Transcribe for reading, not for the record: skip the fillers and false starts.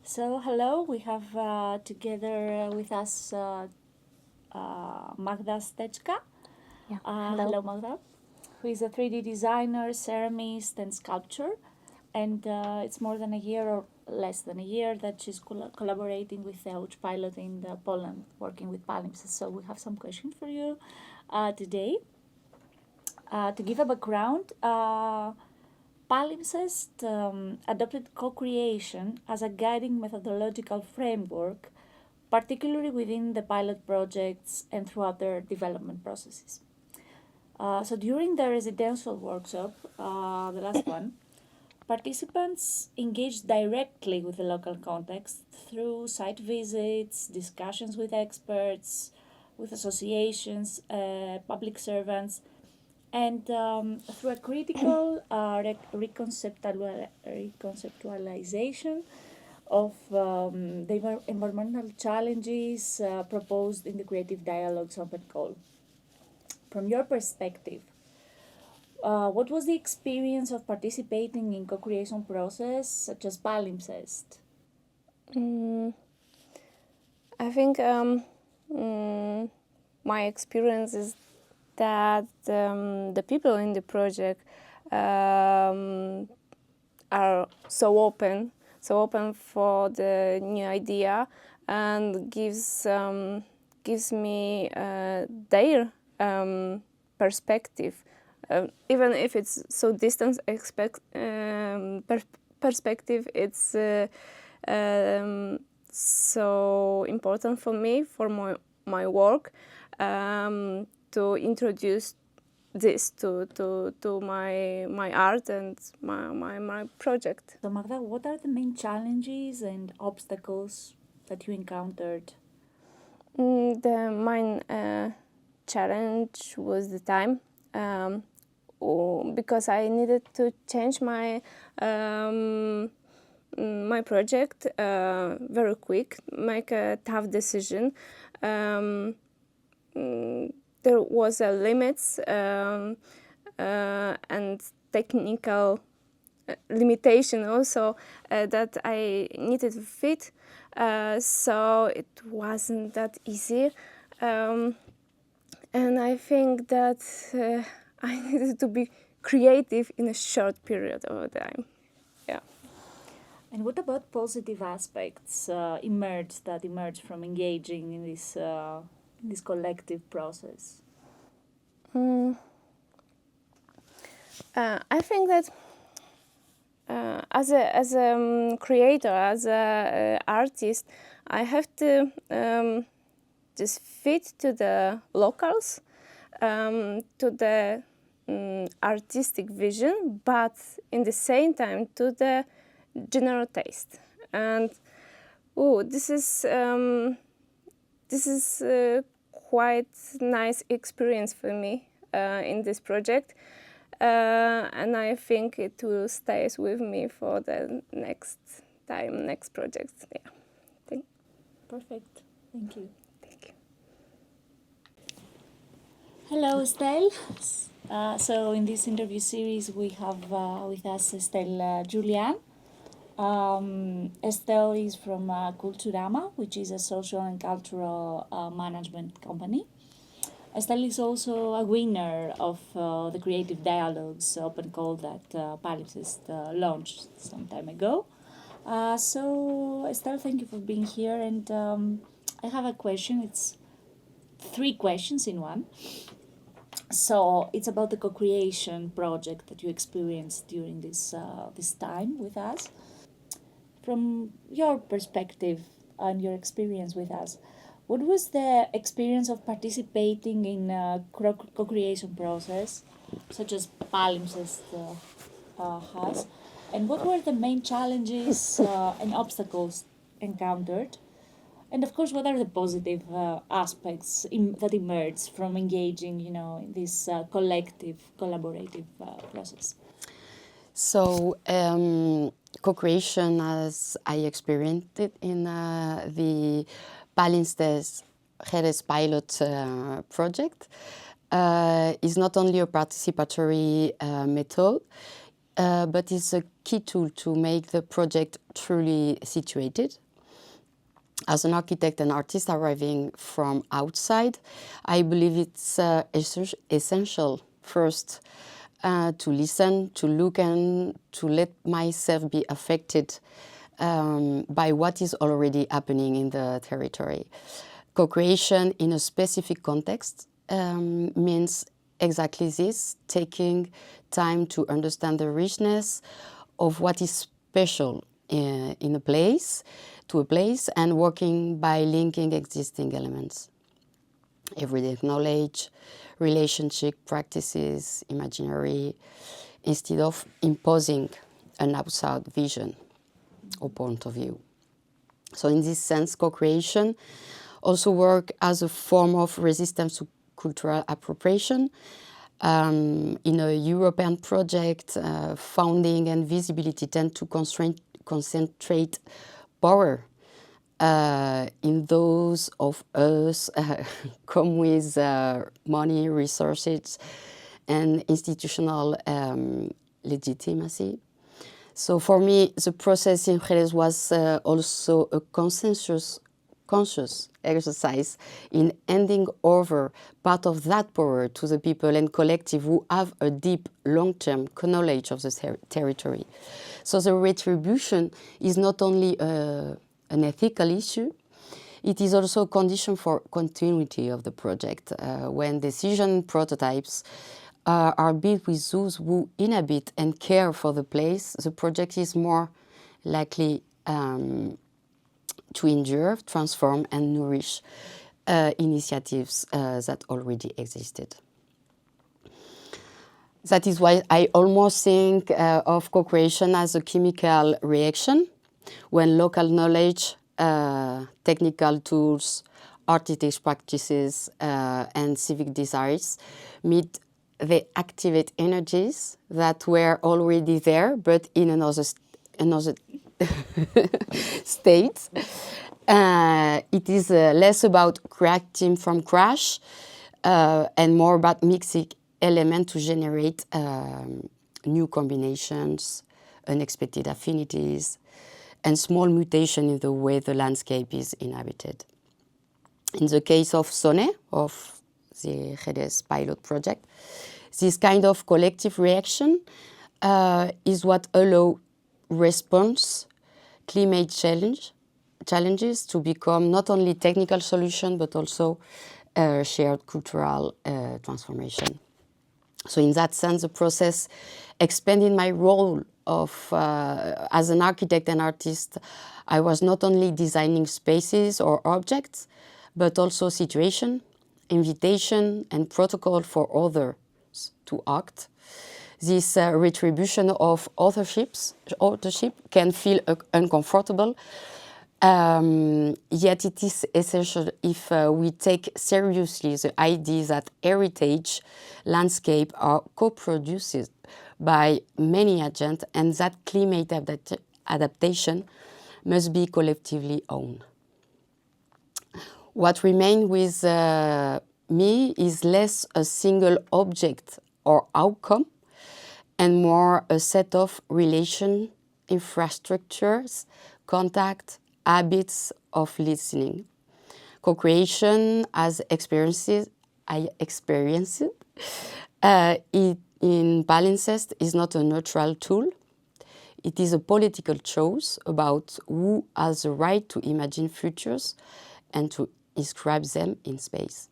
So hello, we have together with us Magda Stecka. Yeah. Hello Magda, who is a 3D designer, ceramist and sculptor. And it's more than a year or less than a year that she's collaborating with the Łódź pilot in Polland, working with PALIMPSEST. So we have some questions for you today. To give a background, PALIMPSEST adopted co-creation as a guiding methodological framework, particularly within the pilot projects and throughout their development processes. So during the residential workshop, the last one, participants engaged directly with the local context through site visits, discussions with experts, with associations, public servants, and through a critical reconceptualization of the environmental challenges proposed in the Creative Dialogues Open Call. From your perspective, what was the experience of participating in co-creation process such as PALIMPSEST? I think my experience is that the people in the project are so open for the new idea, and gives me their perspective, even if it's so distant perspective. It's so important for me, for my work, to introduce this to my art and my project. So Magda, what are the main challenges and obstacles that you encountered? The main challenge was the time, because I needed to change my my project very quick, make a tough decision. There was a limits and technical limitation also that I needed to fit, so it wasn't that easy, and I think that I needed to be creative in a short period of time. Yeah. And what about positive aspects emerged from engaging in this collective process? I think that as a creator, as a artist, I have to just fit to the locals, to the artistic vision, but in the same time to the general taste. And this is quite nice experience for me in this project, and I think it will stay with me for the next project. Yeah. Perfect. Thank you. Thank you. Hello, Estelle. So in this interview series, we have with us Estelle Jullian. Estelle is from Culturama, which is a social and cultural management company. Estelle is also a winner of the Creative Dialogues Open Call that PALIMPSEST launched some time ago. So Estelle, thank you for being here, and I have a question. It's 3 questions in one. So it's about the co-creation project that you experienced during this time with us. From your perspective and your experience with us, what was the experience of participating in a co-creation process, such as PALIMPSEST has, and what were the main challenges and obstacles encountered? And of course, what are the positive aspects that emerge from engaging, in this collective, collaborative process? So, co-creation, as I experienced it in the PALIMPSEST Jerez pilot project, is not only a participatory method, but it's a key tool to make the project truly situated. As an architect and artist arriving from outside, I believe it's essential first to listen, to look, and to let myself be affected by what is already happening in the territory. Co-creation in a specific context means exactly this, taking time to understand the richness of what is special in a place, and working by linking existing elements. Everyday knowledge, relationship practices, imaginary, instead of imposing an outside vision or point of view. So in this sense, co-creation also works as a form of resistance to cultural appropriation. In a European project, funding and visibility tend to concentrate power in those of us come with money, resources, and institutional legitimacy. So for me, the process in Jerez was also a conscious exercise in handing over part of that power to the people and collective who have a deep, long-term knowledge of the territory. So the retribution is not only an ethical issue, it is also a condition for continuity of the project. When decision prototypes are built with those who inhabit and care for the place, the project is more likely to endure, transform, and nourish initiatives that already existed. That is why I almost think of co-creation as a chemical reaction when local knowledge, technical tools, architecture practices, and civic desires meet. They activate energies that were already there, but in another state. It is less about creating from crash and more about mixing elements to generate new combinations, unexpected affinities, and small mutation in the way the landscape is inhabited. In the case of SONE, of the Jerez pilot project, this kind of collective reaction is what allows response climate challenges to become not only technical solution but also shared cultural transformation. So in that sense, the process expanded my role of as an architect and artist. I was not only designing spaces or objects, but also situation, invitation, and protocol for others to act. This retribution of authorship can feel uncomfortable, yet it is essential if we take seriously the idea that heritage landscape are co-produced by many agents and that climate adaptation must be collectively owned. What remains with me is less a single object or outcome and more a set of relation, infrastructures, contact, habits of listening. Co-creation as experiences, I experienced it in PALIMPSEST is not a neutral tool. It is a political choice about who has the right to imagine futures and to inscribe them in space.